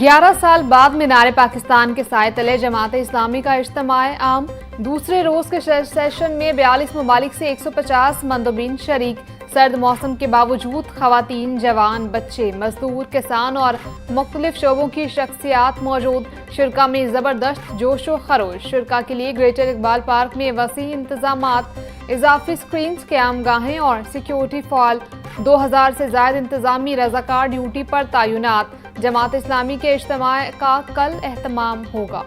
11 साल बाद मीनार पाकिस्तान के साए तले जमात इस्लामी का इज्तिमाए आम। दूसरे रोज के सेशन में 42 ममालिक से 150 मंदोबीन शरीक। सर्द मौसम के बावजूद खवातीन, जवान, बच्चे, मजदूर, किसान और मुख्तलिफ शोबों की शख्सियात मौजूद। शुरा में ज़बरदस्त जोश व खरोश। शुरा के लिए ग्रेटर इकबाल पार्क में वसी इंतजामात, इजाफी स्क्रीन, क़याम गाहें और सिक्योरिटी फॉल। 2000 से ज़ायद इंतजामी रज़ाकार ड्यूटी पर तैनात। जमात इस्लामी के इज्तिमा का कल एहतमाम होगा।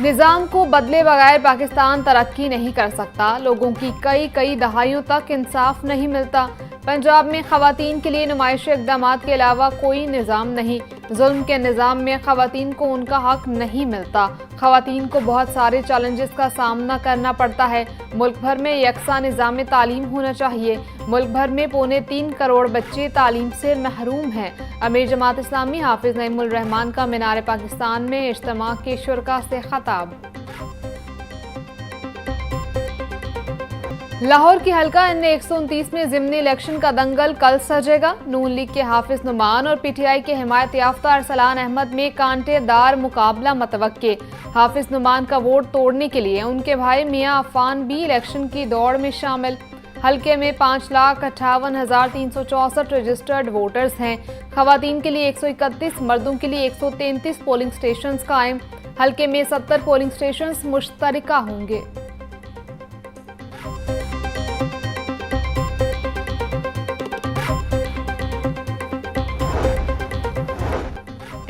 निज़ाम को बदले बगैर पाकिस्तान तरक्की नहीं कर सकता। लोगों की कई दहाइयों तक इंसाफ नहीं मिलता। पंजाब में खवातीन के लिए नुमाइशी इक़दामात के अलावा कोई निज़ाम नहीं। जुल्म के निज़ाम में खवातीन को उनका हक नहीं मिलता। खवातीन को बहुत सारे चैलेंजेस का सामना करना पड़ता है। मुल्क भर में यकसा निज़ाम तालीम होना चाहिए। मुल्क भर में 3.25 करोड़ बच्चे तालीम से महरूम हैं। अमीर जमात इस्लामी हाफिज नईमुल रहमान का मीनार पाकिस्तान में इज्तिमा के शुरा से खिताब। लाहौर की हल्का N129 में ज़िमनी इलेक्शन का दंगल कल सजेगा। नून लीग के हाफिज नुमान और PTI के हिमायत याफ्ता अरसलान अहमद में कांटेदार मुकाबला मतवक्के। हाफिज नुमान का वोट तोड़ने के लिए उनके भाई मियां अफान भी इलेक्शन की दौड़ में शामिल। हल्के में 5,58,364 रजिस्टर्ड वोटर्स हैं। खवातीन के लिए 131, मर्दों के लिए 133 पोलिंग स्टेशन कायम। हल्के में 70 पोलिंग स्टेशन मुश्तरका होंगे।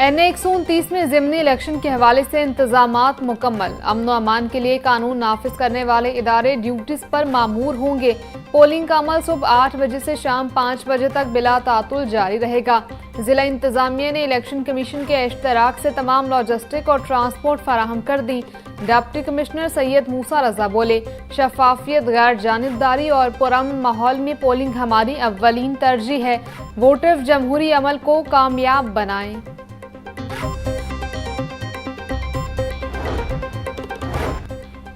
N129 में ज़िमनी इलेक्शन के हवाले से इंतजामात मुकम्मल। अमन व अमान के लिए कानून नाफिज करने वाले इदारे ड्यूटीज पर मामूर होंगे। पोलिंग का अमल सुबह 8 बजे से शाम 5 बजे तक बिला तातुल जारी रहेगा। जिला इंतजामिया ने इलेक्शन कमीशन के इश्तराक से तमाम लॉजिस्टिक और ट्रांसपोर्ट फराहम कर दी। डिप्टी कमिश्नर सैयद मूसा रजा बोले, शफाफियत, गैर जानिबदारी और पुरअमन माहौल में पोलिंग हमारी अव्वलीन तरजीह है। वोटर जमहूरी अमल को कामयाब बनाएं।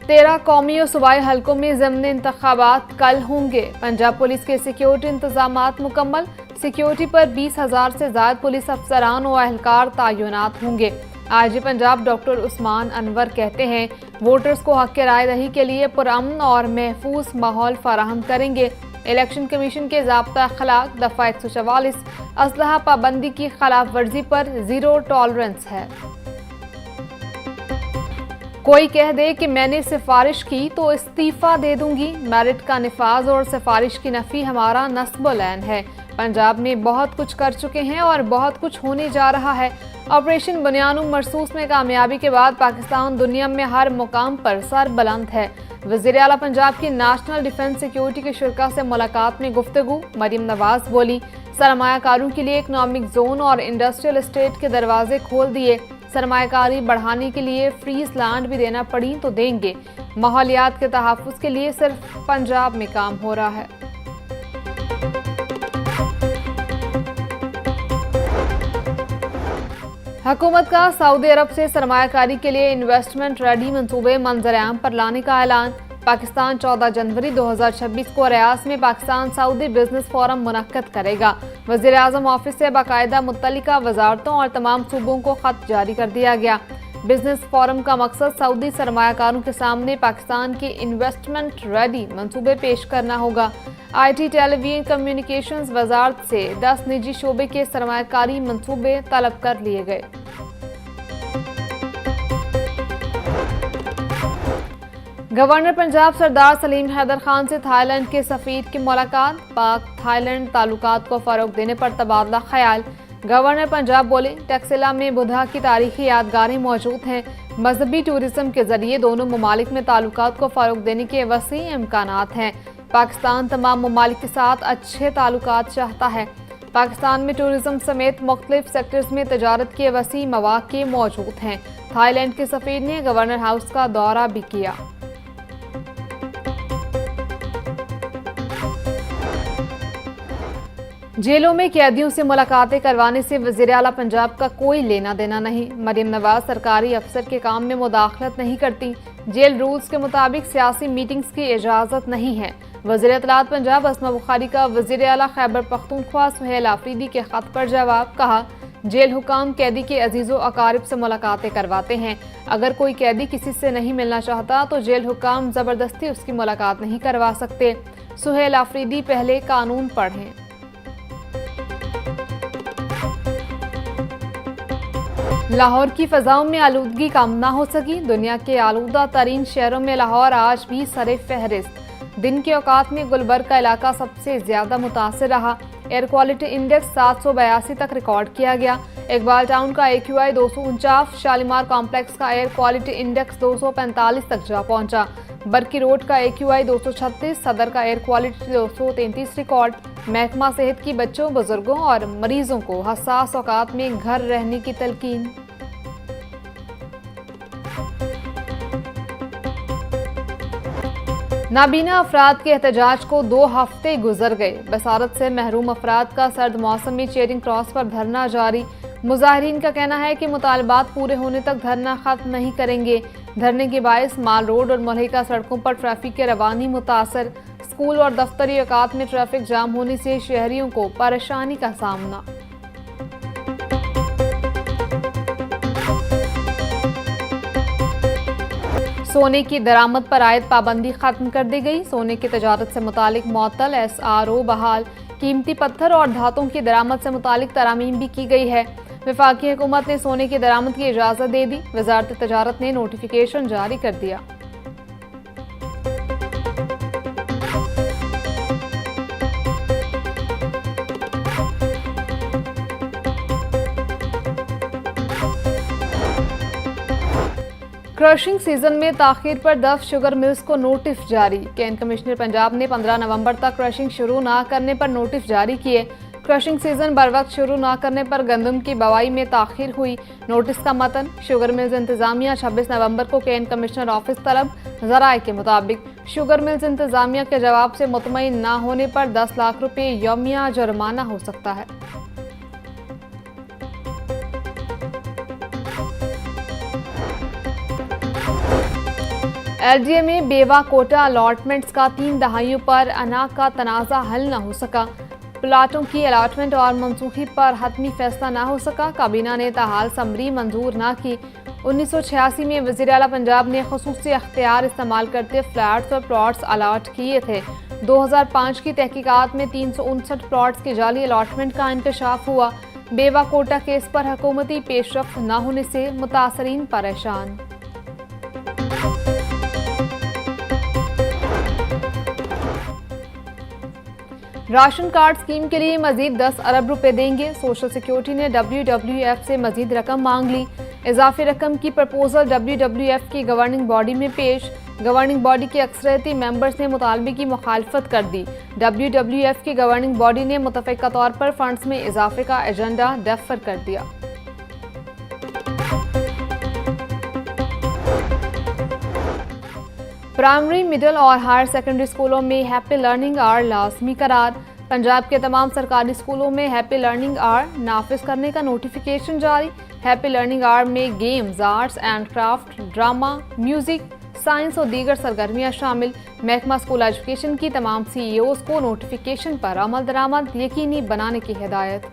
13 कौमी और सूबाई हल्कों में ज़िमनी इंतखाबात कल होंगे। पंजाब पुलिस के सिक्योरिटी इंतजामात मुकम्मल। सिक्योरिटी पर 20,000 से ज़ायद पुलिस अफसरान और अहलकार तैनात होंगे। IG पंजाब डॉक्टर उस्मान अनवर कहते हैं, वोटर्स को हक राय दही के लिए पुरअमन और महफूज माहौल फराहम करेंगे। इलेक्शन कमीशन के ज़ाब्ता अखलाक दफ़ा 144 असलहा पाबंदी की खिलाफ वर्जी पर ज़ीरो टॉलरेंस है। कोई कह दे कि मैंने सिफारिश की तो इस्तीफा दे दूंगी। मेरिट का निफाज और सिफारिश की नफी हमारा नस्ब-ओ-लैन है। पंजाब में बहुत कुछ कर चुके हैं और बहुत कुछ होने जा रहा है। ऑपरेशन बुनियाद मरसूस में कामयाबी के बाद पाकिस्तान दुनिया में हर मुकाम पर सर बुलंद है। वज़ीर आला पंजाब की नेशनल डिफेंस सिक्योरिटी के शुरा से मुलाकात में गुफ्तगू। मरियम नवाज बोली, सरमायाकारों के लिए इकनॉमिक जोन और इंडस्ट्रियल स्टेट के दरवाजे खोल दिए। सरमायाकारी बढ़ाने के लिए फ्रीज लैंड भी देना पड़ी तो देंगे। माहौलियात के तहफ़्फ़ुज़ के लिए सिर्फ पंजाब में काम हो रहा है। हुकूमत का सऊदी अरब से सरमायाकारी के लिए इन्वेस्टमेंट रेडी मंसूबे मंजर-ए-आम पर लाने का ऐलान। पाकिस्तान 14 जनवरी 2026 को रियाद में पाकिस्तान सऊदी बिजनेस फोरम मुनक्कद करेगा। वज़ीर आज़म ऑफिस से बाकायदा मुत्तलिका वजारतों और तमाम सूबों को खत जारी कर दिया गया। बिजनेस फोरम का मकसद सऊदी सरमायाकारों के सामने पाकिस्तान के इन्वेस्टमेंट रेडी मंसूबे पेश करना होगा। IT, टेलीविजन, कम्युनिकेशंस वजारत से 10 निजी शोबे के सरमायाकारी मंसूबे तलब कर लिए गए। गवर्नर पंजाब सरदार सलीम हैदर खान से थाईलैंड के सफीर की मुलाकात। पाक थाईलैंड ताल्लुकात को फ़रोग देने पर तबादला ख्याल। गवर्नर पंजाब बोले, टैक्सिला में बुधा की तारीखी यादगारें मौजूद हैं। मजहबी टूरिज्म के जरिए दोनों ममालिक में ताल्लुकात को फ़रोग देने के वसी इम्कानात हैं। पाकिस्तान तमाम ममालिक के साथ अच्छे ताल्लुकात चाहता है। पाकिस्तान में टूरिज्म समेत मुख्तलिफ सेक्टर्स में तजारत के वसी मौक़े मौजूद हैं। थाईलैंड के सफीर ने गवर्नर हाउस का दौरा भी किया। जेलों में कैदियों से मुलाकातें करवाने से वज़ीर आला पंजाब का कोई लेना देना नहीं। मरियम नवाज सरकारी अफसर के काम में मुदाखलत नहीं करती। जेल रूल्स के मुताबिक सियासी मीटिंग्स की इजाज़त नहीं है। वज़ीर इत्तलात पंजाब अस्मा बुखारी का वज़ीर आला खैबर पख्तूनख्वा सुहेल आफरीदी के खत पर जवाब। कहा, जेल हुकाम कैदी के अजीज़ो अकारिब से मुलाकातें करवाते हैं। अगर कोई कैदी किसी से नहीं मिलना चाहता तो जेल हुकाम ज़बरदस्ती उसकी मुलाकात नहीं करवा सकते। सुहेल आफरीदी, पहले कानून पढ़ें। लाहौर की फ़ज़ाओं में आलूदगी कम ना हो सकी। दुनिया के आलूदा तरीन शहरों में लाहौर आज भी सरे फहरिस्त। दिन के औकात में गुलबर्ग का इलाका सबसे ज़्यादा मुतासिर रहा। एयर क्वालिटी इंडेक्स 782 तक रिकॉर्ड किया गया। इकबाल टाउन का AQI 249, शालीमार कॉम्प्लेक्स का एयर क्वालिटी इंडेक्स 245 तक जा पहुंचा। बरकी रोड का AQI 236, सदर का एयर क्वालिटी 233 रिकॉर्ड। महकमा सेहत की बच्चों, बुजुर्गों और मरीजों को हसास औकात में घर रहने की तलकीन। नाबीना अफराद के एहतजाज को 2 हफ्ते गुजर गए। बसारत से महरूम अफराद का सर्द मौसम में चेरिंग क्रॉस पर धरना जारी। मुजाहिरीन का कहना है कि मुतालबात पूरे होने तक धरना खत्म नहीं करेंगे। धरने के बायस माल रोड और मलहिका सड़कों पर ट्रैफिक की रवानी मुतासर। स्कूल और दफ्तरी औकात में ट्रैफिक जाम होने से शहरियों को परेशानी का सामना। सोने की दरामद पर आयद पाबंदी खत्म कर दी गई। सोने की तजारत से मुतालिक मअतल SRO बहाल। कीमती पत्थर और धातों की दरामद से मुतालिक तरामीम भी की गई है। वफाकी हुकूमत ने सोने की दरामद की इजाज़त दे दी। वज़ारत तजारत ने नोटिफिकेशन जारी कर दिया। क्रशिंग सीजन में ताखीर पर दफ शुगर मिल्स को नोटिस जारी। कैन कमिश्नर पंजाब ने 15 नवंबर तक क्रशिंग शुरू न करने पर नोटिस जारी किए। क्रशिंग सीजन बर वक्त शुरू न करने पर गंदम की बवाई में ताखीर हुई। नोटिस का मतन, शुगर मिल्स इंतजामिया 26 नवंबर को कैन कमिश्नर ऑफिस तलब। ज़राए के मुताबिक शुगर मिल्स इंतजामिया के जवाब से मुतमईन न होने पर 10 लाख रुपये यौमिया जुर्माना हो सकता है। LDA में बेवा कोटा अलॉटमेंट्स का 3 दहाइयों पर अना का तनाज़ा हल न हो सका। प्लाटों की अलॉटमेंट और मनसूखी पर हतमी फैसला न हो सका। काबीना ने ताहाल समरी मंजूर न की। 1986 में वज़ीर आला पंजाब ने खुसूसी अख्तियार इस्तेमाल करते फ्लैट्स और प्लॉट्स अलॉट किए थे। 2005 की तहकीकात में 359 प्लॉट्स की जाली अलॉटमेंट का इंकशाफ हुआ। बेवा कोटा केस पर हुकूमती पेशरफ्त न होने से मुतासरीन परेशान। राशन कार्ड स्कीम के लिए मजीद 10 अरब रुपए देंगे। सोशल सिक्योरिटी ने WWF से मजीद रकम मांग ली। इजाफी रकम की प्रपोजल WWF की गवर्निंग बॉडी में पेश। गवर्निंग बॉडी के अक्सरियती मेंबर्स ने मुतालबे की मुखालफत कर दी। WWF की गवर्निंग बॉडी ने मुतफ़िका तौर पर फंड्स में इजाफे का एजेंडा डेफर कर दिया। प्राइमरी, मिडिल और हायर सेकेंडरी स्कूलों में हैप्पी लर्निंग आवर लाजमी करार। पंजाब के तमाम सरकारी स्कूलों में हैप्पी लर्निंग आवर नाफिज करने का नोटिफिकेशन जारी। हैप्पी लर्निंग आवर में games, arts and craft, drama, music, science और दीगर सरगर्मियाँ शामिल। महकमा स्कूल एजुकेशन की तमाम CEOs को नोटिफिकेशन पर अमल दरामद यकीनी बनाने की हिदायत।